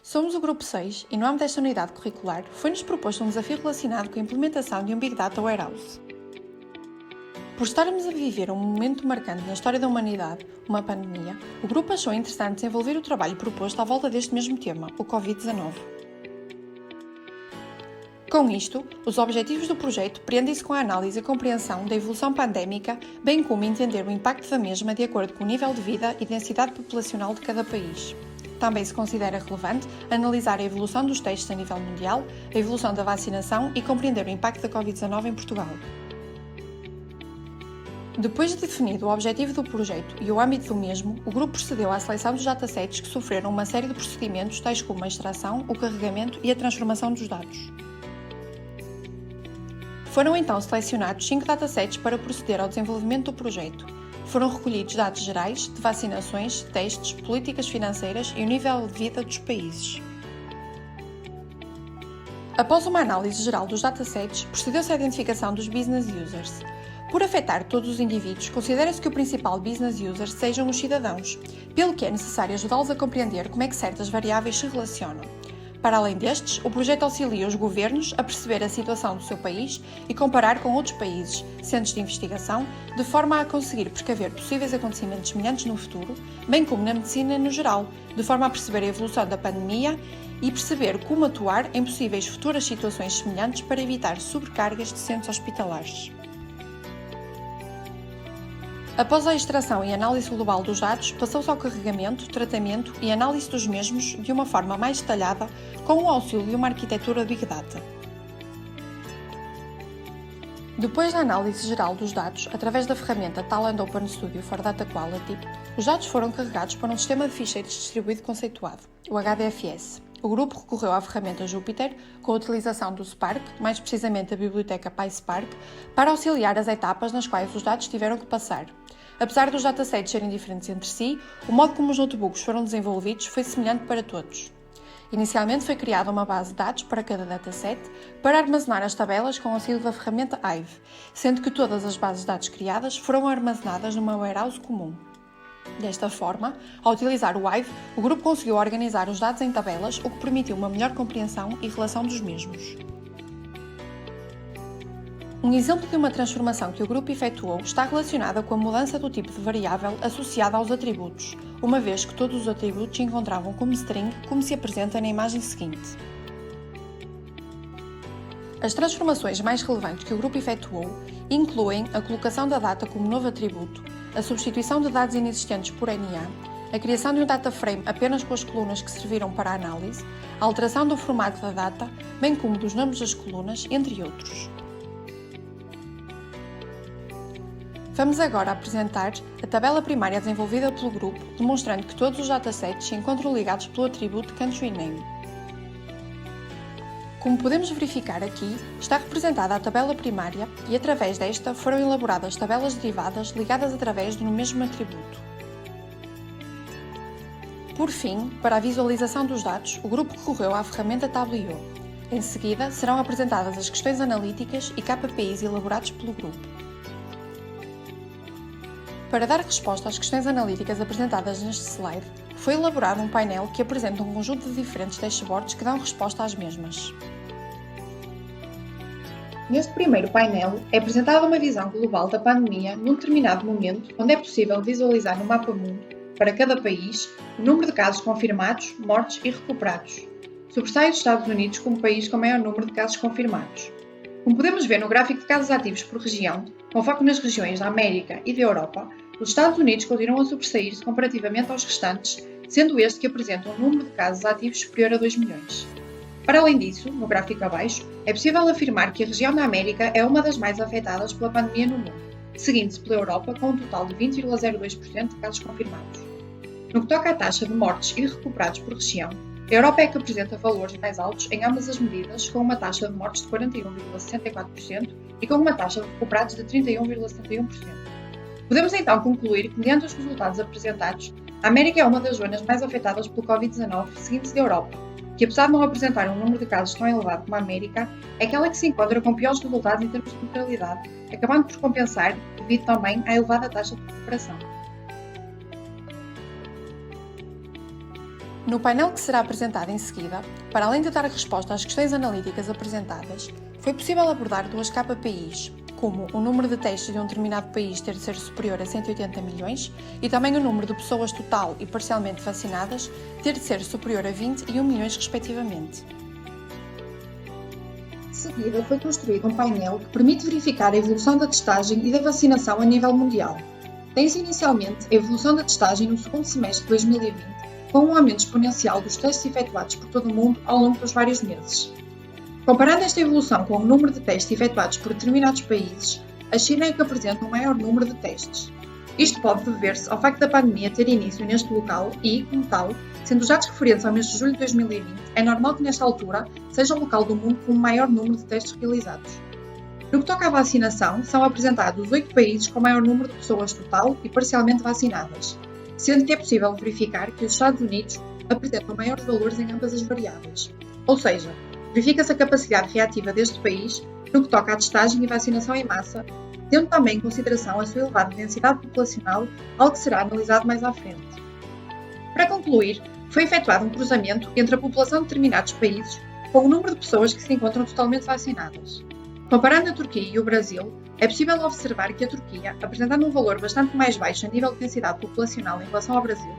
Somos o Grupo 6 e, no âmbito desta unidade curricular, foi-nos proposto um desafio relacionado com a implementação de um Big Data Warehouse. Por estarmos a viver um momento marcante na história da humanidade, uma pandemia, o grupo achou interessante desenvolver o trabalho proposto à volta deste mesmo tema, o Covid-19. Com isto, os objetivos do projeto prendem-se com a análise e compreensão da evolução pandémica, bem como entender o impacto da mesma de acordo com o nível de vida e densidade populacional de cada país. Também se considera relevante analisar a evolução dos testes a nível mundial, a evolução da vacinação e compreender o impacto da Covid-19 em Portugal. Depois de definido o objetivo do projeto e o âmbito do mesmo, o grupo procedeu à seleção dos datasets que sofreram uma série de procedimentos tais como a extração, o carregamento e a transformação dos dados. Foram então selecionados 5 datasets para proceder ao desenvolvimento do projeto. Foram recolhidos dados gerais de vacinações, testes, políticas financeiras e o nível de vida dos países. Após uma análise geral dos datasets, procedeu-se à identificação dos business users. Por afetar todos os indivíduos, considera-se que o principal business user sejam os cidadãos, pelo que é necessário ajudá-los a compreender como é que certas variáveis se relacionam. Para além destes, o projeto auxilia os governos a perceber a situação do seu país e comparar com outros países, centros de investigação, de forma a conseguir precaver possíveis acontecimentos semelhantes no futuro, bem como na medicina no geral, de forma a perceber a evolução da pandemia e perceber como atuar em possíveis futuras situações semelhantes para evitar sobrecargas de centros hospitalares. Após a extração e análise global dos dados, passou-se ao carregamento, tratamento e análise dos mesmos de uma forma mais detalhada com o auxílio de uma arquitetura Big Data. Depois da análise geral dos dados, através da ferramenta Talend Open Studio for Data Quality, os dados foram carregados para um sistema de ficheiros distribuído conceituado, o HDFS. O grupo recorreu à ferramenta Jupyter, com a utilização do Spark, mais precisamente a biblioteca PySpark, para auxiliar as etapas nas quais os dados tiveram que passar. Apesar dos datasets serem diferentes entre si, o modo como os notebooks foram desenvolvidos foi semelhante para todos. Inicialmente foi criada uma base de dados para cada dataset para armazenar as tabelas com o auxílio da ferramenta Hive, sendo que todas as bases de dados criadas foram armazenadas numa warehouse comum. Desta forma, ao utilizar o Hive, o grupo conseguiu organizar os dados em tabelas, o que permitiu uma melhor compreensão e relação dos mesmos. Um exemplo de uma transformação que o grupo efetuou está relacionada com a mudança do tipo de variável associada aos atributos, uma vez que todos os atributos se encontravam como string, como se apresenta na imagem seguinte. As transformações mais relevantes que o grupo efetuou incluem a colocação da data como novo atributo, a substituição de dados inexistentes por NA, a criação de um data frame apenas com as colunas que serviram para a análise, a alteração do formato da data, bem como dos nomes das colunas, entre outros. Vamos agora apresentar a tabela primária desenvolvida pelo grupo, demonstrando que todos os datasets se encontram ligados pelo atributo Country Name. Como podemos verificar aqui, está representada a tabela primária e, através desta, foram elaboradas tabelas derivadas ligadas através do mesmo atributo. Por fim, para a visualização dos dados, o grupo recorreu à ferramenta Tableau. Em seguida, serão apresentadas as questões analíticas e KPIs elaborados pelo grupo. Para dar resposta às questões analíticas apresentadas neste slide, foi elaborado um painel que apresenta um conjunto de diferentes dashboards que dão resposta às mesmas. Neste primeiro painel, é apresentada uma visão global da pandemia num determinado momento, onde é possível visualizar no mapa mundo, para cada país, o número de casos confirmados, mortes e recuperados. Sobressai os Estados Unidos como país com maior número de casos confirmados. Como podemos ver no gráfico de casos ativos por região, com foco nas regiões da América e da Europa, os Estados Unidos continuam a sobressair-se comparativamente aos restantes, sendo este que apresenta um número de casos ativos superior a 2 milhões. Para além disso, no gráfico abaixo, é possível afirmar que a região da América é uma das mais afetadas pela pandemia no mundo, seguindo-se pela Europa com um total de 20,02% de casos confirmados. No que toca à taxa de mortes e de recuperados por região, a Europa é que apresenta valores mais altos em ambas as medidas, com uma taxa de mortes de 41,64% e com uma taxa de recuperados de 31,71%. Podemos então concluir que, mediante os resultados apresentados, a América é uma das zonas mais afetadas pelo Covid-19, seguindo-se da Europa, que apesar de não apresentar um número de casos tão elevado como a América, é aquela que se encontra com piores resultados em termos de mortalidade, acabando por compensar devido também à elevada taxa de recuperação. No painel que será apresentado em seguida, para além de dar resposta às questões analíticas apresentadas, foi possível abordar duas KPIs, como o número de testes de um determinado país ter de ser superior a 180 milhões e também o número de pessoas total e parcialmente vacinadas ter de ser superior a 20 e 1 milhões respectivamente. De seguida, foi construído um painel que permite verificar a evolução da testagem e da vacinação a nível mundial. Tem-se inicialmente a evolução da testagem no segundo semestre de 2020, com um aumento exponencial dos testes efetuados por todo o mundo ao longo dos vários meses. Comparando esta evolução com o número de testes efetuados por determinados países, a China é que apresenta um maior número de testes. Isto pode dever-se ao facto da pandemia ter início neste local e, como tal, sendo os dados referentes ao mês de julho de 2020, é normal que nesta altura seja o local do mundo com o maior número de testes realizados. No que toca à vacinação, são apresentados 8 países com o maior número de pessoas total e parcialmente vacinadas, sendo que é possível verificar que os Estados Unidos apresentam maiores valores em ambas as variáveis. Ou seja, verifica-se a capacidade reativa deste país no que toca à testagem e vacinação em massa, tendo também em consideração a sua elevada densidade populacional, algo que será analisado mais à frente. Para concluir, foi efetuado um cruzamento entre a população de determinados países com o número de pessoas que se encontram totalmente vacinadas. Comparando a Turquia e o Brasil, é possível observar que a Turquia, apresentando um valor bastante mais baixo a nível de densidade populacional em relação ao Brasil,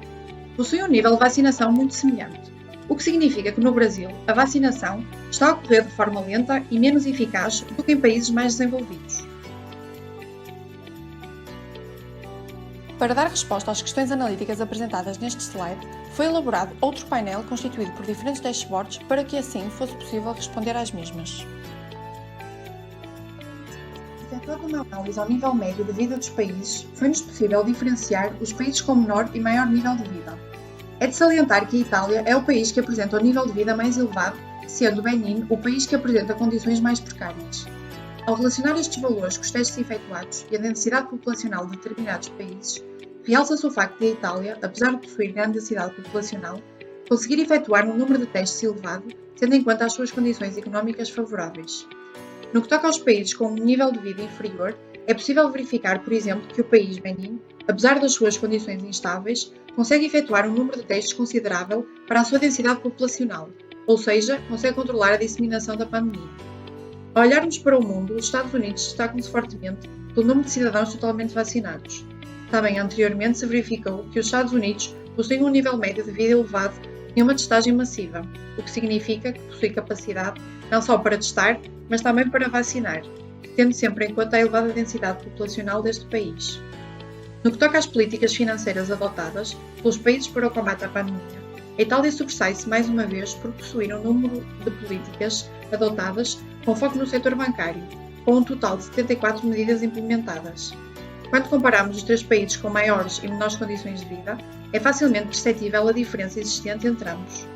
possui um nível de vacinação muito semelhante, o que significa que no Brasil a vacinação está a ocorrer de forma lenta e menos eficaz do que em países mais desenvolvidos. Para dar resposta às questões analíticas apresentadas neste slide, foi elaborado outro painel constituído por diferentes dashboards para que assim fosse possível responder às mesmas. Efetuando uma análise ao nível médio de vida dos países, foi-nos possível diferenciar os países com menor e maior nível de vida. É de salientar que a Itália é o país que apresenta o nível de vida mais elevado, sendo o Benin o país que apresenta condições mais precárias. Ao relacionar estes valores com os testes efetuados e a densidade populacional de determinados países, realça-se o facto de a Itália, apesar de possuir grande densidade populacional, conseguir efetuar um número de testes elevado, tendo em conta as suas condições económicas favoráveis. No que toca aos países com um nível de vida inferior, é possível verificar, por exemplo, que o país Benin, apesar das suas condições instáveis, consegue efetuar um número de testes considerável para a sua densidade populacional, ou seja, consegue controlar a disseminação da pandemia. Ao olharmos para o mundo, os Estados Unidos destacam-se fortemente pelo número de cidadãos totalmente vacinados. Também anteriormente se verificou que os Estados Unidos possuem um nível médio de vida elevado e uma testagem massiva, o que significa que possui capacidade não só para testar, mas também para vacinar, tendo sempre em conta a elevada densidade populacional deste país. No que toca às políticas financeiras adotadas pelos países para o combate à pandemia, a Itália sobressai-se mais uma vez por possuir um número de políticas adotadas com foco no setor bancário, com um total de 74 medidas implementadas. Quando comparamos os três países com maiores e menores condições de vida, é facilmente perceptível a diferença existente entre ambos.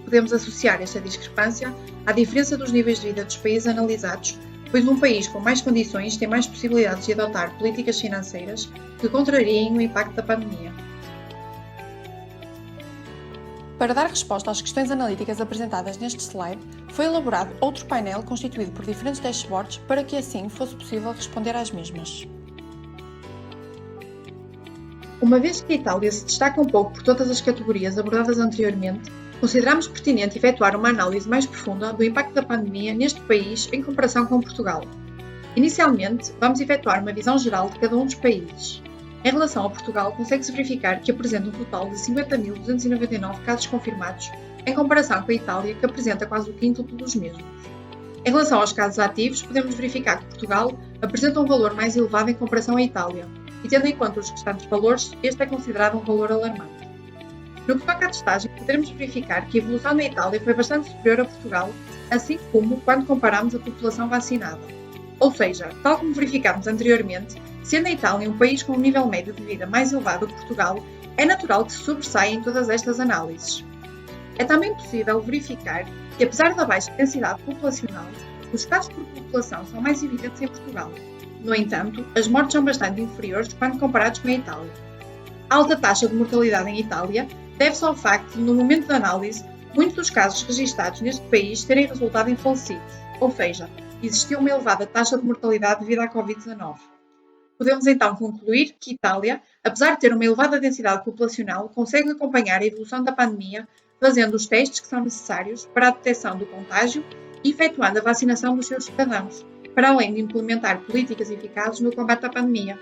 Podemos associar esta discrepância à diferença dos níveis de vida dos países analisados, pois um país com mais condições tem mais possibilidades de adotar políticas financeiras que contrariem o impacto da pandemia. Para dar resposta às questões analíticas apresentadas neste slide, foi elaborado outro painel constituído por diferentes dashboards para que assim fosse possível responder às mesmas. Uma vez que a Itália se destaca um pouco por todas as categorias abordadas anteriormente, consideramos pertinente efetuar uma análise mais profunda do impacto da pandemia neste país em comparação com Portugal. Inicialmente, vamos efetuar uma visão geral de cada um dos países. Em relação ao Portugal, consegue-se verificar que apresenta um total de 50.299 casos confirmados, em comparação com a Itália, que apresenta quase o quíntuplo dos mesmos. Em relação aos casos ativos, podemos verificar que Portugal apresenta um valor mais elevado em comparação à Itália, e tendo em conta os restantes valores, este é considerado um valor alarmante. No que toca à testagem, poderemos verificar que a evolução na Itália foi bastante superior a Portugal, assim como quando comparamos a população vacinada. Ou seja, tal como verificámos anteriormente, sendo a Itália um país com um nível médio de vida mais elevado que Portugal, é natural que se sobressaia em todas estas análises. É também possível verificar que, apesar da baixa densidade populacional, os casos por população são mais evidentes em Portugal. No entanto, as mortes são bastante inferiores quando comparados com a Itália. A alta taxa de mortalidade em Itália deve-se ao facto de, no momento da análise, muitos dos casos registados neste país terem resultado em falecidos, ou seja, existiu uma elevada taxa de mortalidade devido à Covid-19. Podemos então concluir que Itália, apesar de ter uma elevada densidade populacional, consegue acompanhar a evolução da pandemia, fazendo os testes que são necessários para a detecção do contágio e efetuando a vacinação dos seus cidadãos, para além de implementar políticas eficazes no combate à pandemia.